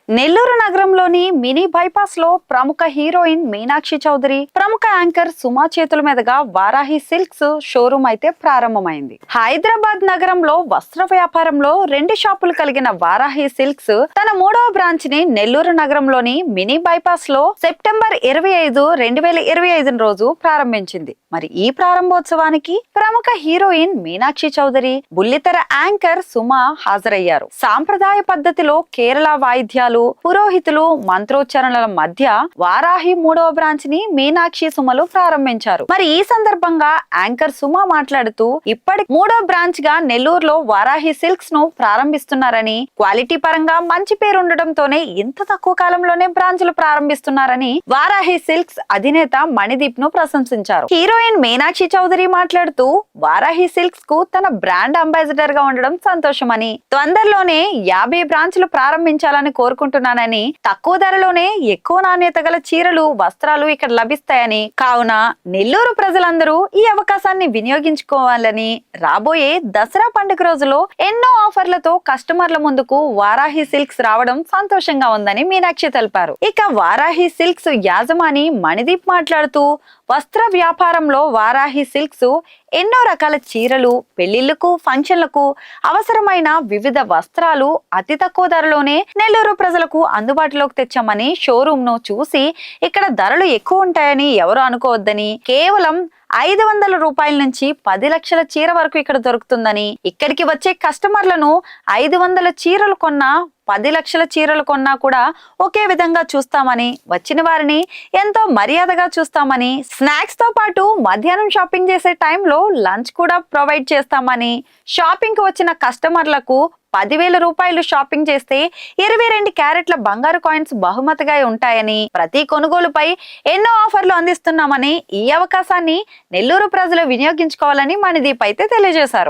నెల్లూరు నగరంలోని mini bypass లో ప్రముఖ హీరోయిన్ మీనాక్షి చౌదరి, ప్రముఖ యాంకర్ సుమా చేతుల మీదుగా వారాహి సిల్క్స్ షోరూమ్ అయితే ప్రారంభమైంది. హైదరాబాద్ నగరంలో వస్త్ర వ్యాపారంలో 2 షాపులు కలిగిన వారాహి సిల్క్స్ తన 3వ బ్రాంచ్ ని నెల్లూరు నగరంలోని మినీ బైపాస్ లో సెప్టెంబర్ 25, 2025 రోజు ప్రారంభించింది. మరి ఈ ప్రారంభోత్సవానికి ప్రముఖ హీరోయిన్ మీనాక్షి చౌదరి, బుల్లితెర యాంకర్ సుమా హాజరయ్యారు. సాంప్రదాయ పద్ధతిలో కేరళ వాయిద్యాలు, పురోహితులు, మంత్రోచ్చరణల మధ్య వారాహి 3వ బ్రాంచ్ ని మీనాక్షి సుమలు ప్రారంభించారు. మరి ఈ సందర్భంగా యాంకర్ సుమా మాట్లాడుతూ, ఇప్పటి 3వ బ్రాంచ్ గా నెల్లూరులో వారాహి సిల్క్స్ ను ప్రారంభిస్తున్నారని, క్వాలిటీ పరంగా మంచి పేరు ఉండడంతోనే ఇంత తక్కువ కాలంలోనే బ్రాంచ్లు ప్రారంభిస్తున్నారని వారాహి సిల్క్స్ అధినేత మణిదీప్ ను ప్రశంసించారు. హీరోయిన్ మీనాక్షి చౌదరి మాట్లాడుతూ, వారాహి సిల్క్స్ కు తన బ్రాండ్ అంబాసిడర్ గా ఉండడం సంతోషమని, తొందరలోనే 50 బ్రాంచ్లు ప్రారంభించాలని కోరుకుంటున్నానని, తక్కువ ధరలోనే ఎక్కువ నాణ్యత గల చీరలు, వస్త్రాలు ఇక్కడ లభిస్తాయని, కావున నెల్లూరు ప్రజలందరూ ఈ అవకాశాన్ని వినియోగించుకోవాలని, రాబోయే దసరా పండుగ రోజులో ఎన్నో ఆఫర్లతో కస్టమర్ల ముందుకు వారాహి సిల్క్స్ రావడం సంతోషంగా ఉందని మీనాక్షి తెలిపారు. ఇక వారాహి సిల్క్స్ యాజమాని మణిదీప్ మాట్లాడుతూ, వస్త్ర వ్యాపారంలో వారాహి సిల్క్స్ ఎన్నో రకాల చీరలు, పెళ్లిళ్లకు, ఫంక్షన్లకు అవసరమైన వివిధ వస్త్రాలు అతి తక్కువ ధరలోనే నెల్లూరు ప్రజలకు అందుబాటులోకి తెచ్చామని, షోరూమ్ ను చూసి ఇక్కడ ధరలు ఎక్కువ ఉంటాయని ఎవరు అనుకోవద్దని, కేవలం 500 రూపాయల నుంచి 10 లక్షల చీర వరకు ఇక్కడ దొరుకుతుందని, ఇక్కడికి వచ్చే కస్టమర్లను 500 చీరలు కొన్నా 10 లక్షల చీరలు కొన్నా కూడా ఒకే విధంగా చూస్తామని, వచ్చిన వారిని ఎంతో మర్యాదగా చూస్తామని, స్నాక్స్ తో పాటు మధ్యాహ్నం షాపింగ్ చేసే టైంలో లంచ్ కూడా ప్రొవైడ్ చేస్తామని, షాపింగ్ కి వచ్చిన కస్టమర్లకు 10,000 రూపాయలు షాపింగ్ చేస్తే 22 క్యారెట్ల బంగారు కాయిన్స్ బహుమతిగా ఉంటాయని, ప్రతి కొనుగోలుపై ఎన్నో ఆఫర్లు అందిస్తున్నామని, ఈ అవకాశాన్ని నెల్లూరు ప్రజలు వినియోగించుకోవాలని మణిదీప్ అయితే తెలియజేశారు.